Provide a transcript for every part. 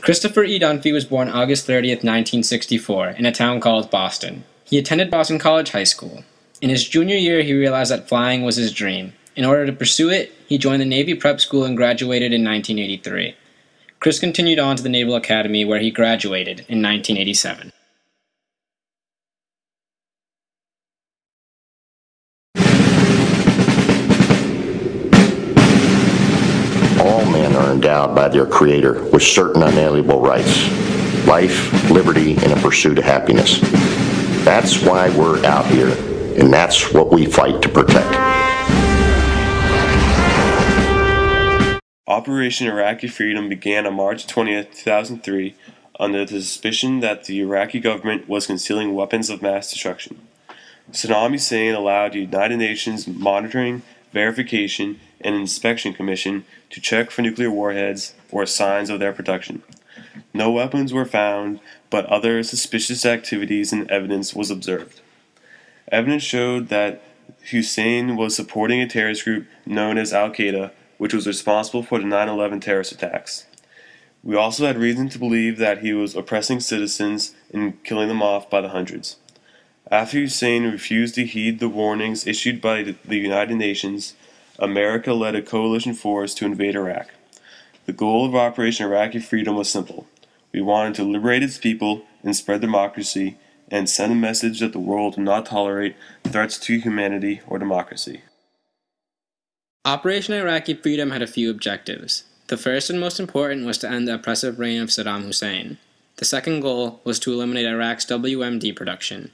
Christopher E. Dunphy was born August 30th, 1964, in a town called Boston. He attended Boston College High School. In his junior year, he realized that flying was his dream. In order to pursue it, he joined the Navy Prep School and graduated in 1983. Chris continued on to the Naval Academy, where he graduated in 1987. All men are endowed by their Creator with certain unalienable rights: life, liberty, and a pursuit of happiness. That's why we're out here, and that's what we fight to protect. Operation Iraqi Freedom began on March 20, 2003, under the suspicion that the Iraqi government was concealing weapons of mass destruction. Saddam Hussein allowed the United Nations Monitoring, Verification, and Inspection Commission to check for nuclear warheads or signs of their production. No weapons were found, but other suspicious activities and evidence was observed. Evidence showed that Hussein was supporting a terrorist group known as Al-Qaeda, which was responsible for the 9/11 terrorist attacks. We also had reason to believe that he was oppressing citizens and killing them off by the hundreds. After Hussein refused to heed the warnings issued by the United Nations, America led a coalition force to invade Iraq. The goal of Operation Iraqi Freedom was simple. We wanted to liberate its people and spread democracy and send a message that the world will not tolerate threats to humanity or democracy. Operation Iraqi Freedom had a few objectives. The first and most important was to end the oppressive reign of Saddam Hussein. The second goal was to eliminate Iraq's WMD production.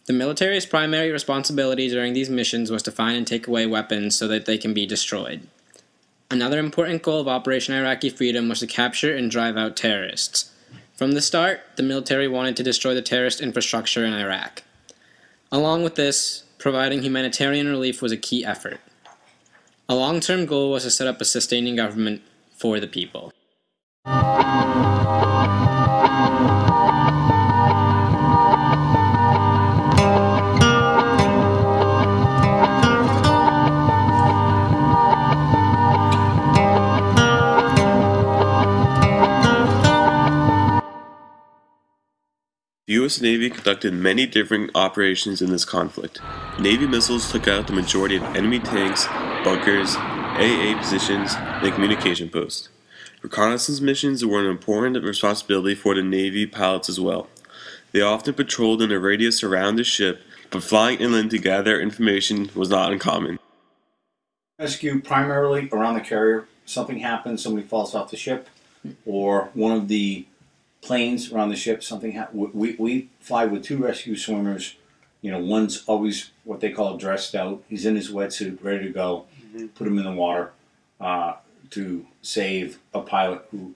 The military's primary responsibility during these missions was to find and take away weapons so that they can be destroyed. Another important goal of Operation Iraqi Freedom was to capture and drive out terrorists. From the start, the military wanted to destroy the terrorist infrastructure in Iraq. Along with this, providing humanitarian relief was a key effort. A long-term goal was to set up a sustaining government for the people. The U.S. Navy conducted many different operations in this conflict. Navy missiles took out the majority of enemy tanks, bunkers, AA positions, and communication posts. Reconnaissance missions were an important responsibility for the Navy pilots as well. They often patrolled in a radius around the ship, but flying inland to gather information was not uncommon. Rescue primarily around the carrier. Something happens, somebody falls off the ship, or one of the planes around the ship, something happens. We fly with two rescue swimmers. You know, one's always what they call dressed out. He's in his wetsuit, ready to go. Put him in the water to save a pilot who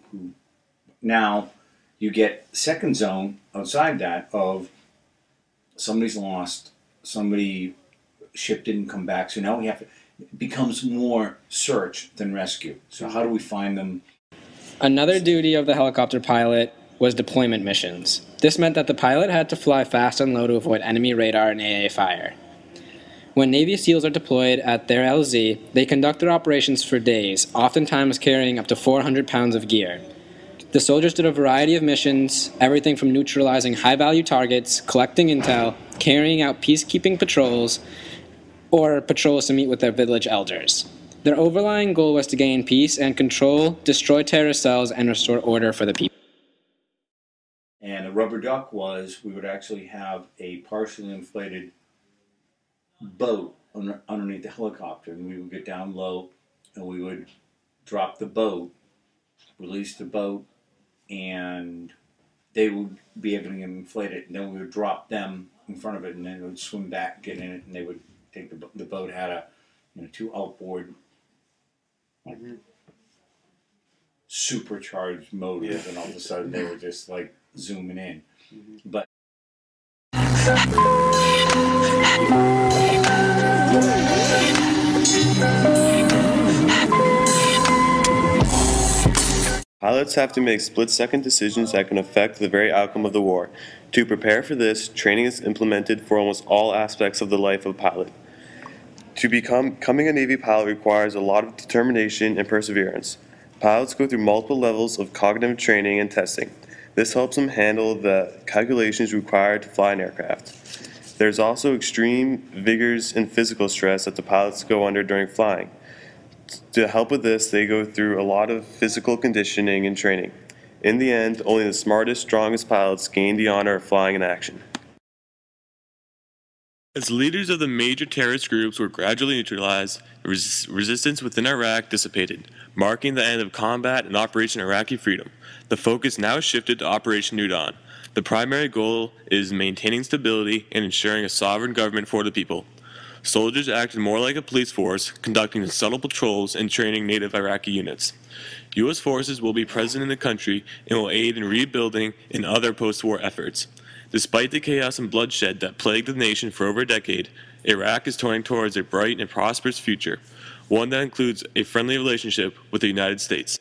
now you get second zone outside that of somebody's lost, ship didn't come back, so now we have to, it becomes more search than rescue. So how do we find them? Another duty of the helicopter pilot was deployment missions. This meant that the pilot had to fly fast and low to avoid enemy radar and AA fire. When Navy SEALs are deployed at their LZ, they conduct their operations for days, oftentimes carrying up to 400 pounds of gear. The soldiers did a variety of missions, everything from neutralizing high-value targets, collecting intel, carrying out peacekeeping patrols, or patrols to meet with their village elders. Their overlying goal was to gain peace and control, destroy terrorist cells, and restore order for the people. And a rubber duck was, we would actually have a partially inflated boat underneath the helicopter, and we would get down low and we would drop the boat, release the boat, and they would be able to inflate it, and then we would drop them in front of it, and then it would swim back, get in it, and they would take the boat had a two outboard supercharged motors, and all of a sudden they were just like zooming in. But Pilots have to make split-second decisions that can affect the very outcome of the war. To prepare for this, training is implemented for almost all aspects of the life of a pilot. Becoming a Navy pilot requires a lot of determination and perseverance. Pilots go through multiple levels of cognitive training and testing. This helps them handle the calculations required to fly an aircraft. There's also extreme vigors and physical stress that the pilots go under during flying. To help with this, they go through a lot of physical conditioning and training. In the end, only the smartest, strongest pilots gain the honor of flying in action. As leaders of the major terrorist groups were gradually neutralized, resistance within Iraq dissipated, marking the end of combat in Operation Iraqi Freedom. The focus now shifted to Operation New Dawn. The primary goal is maintaining stability and ensuring a sovereign government for the people. Soldiers acted more like a police force, conducting subtle patrols and training native Iraqi units. U.S. forces will be present in the country and will aid in rebuilding and other post-war efforts. Despite the chaos and bloodshed that plagued the nation for over a decade, Iraq is turning towards a bright and prosperous future, one that includes a friendly relationship with the United States.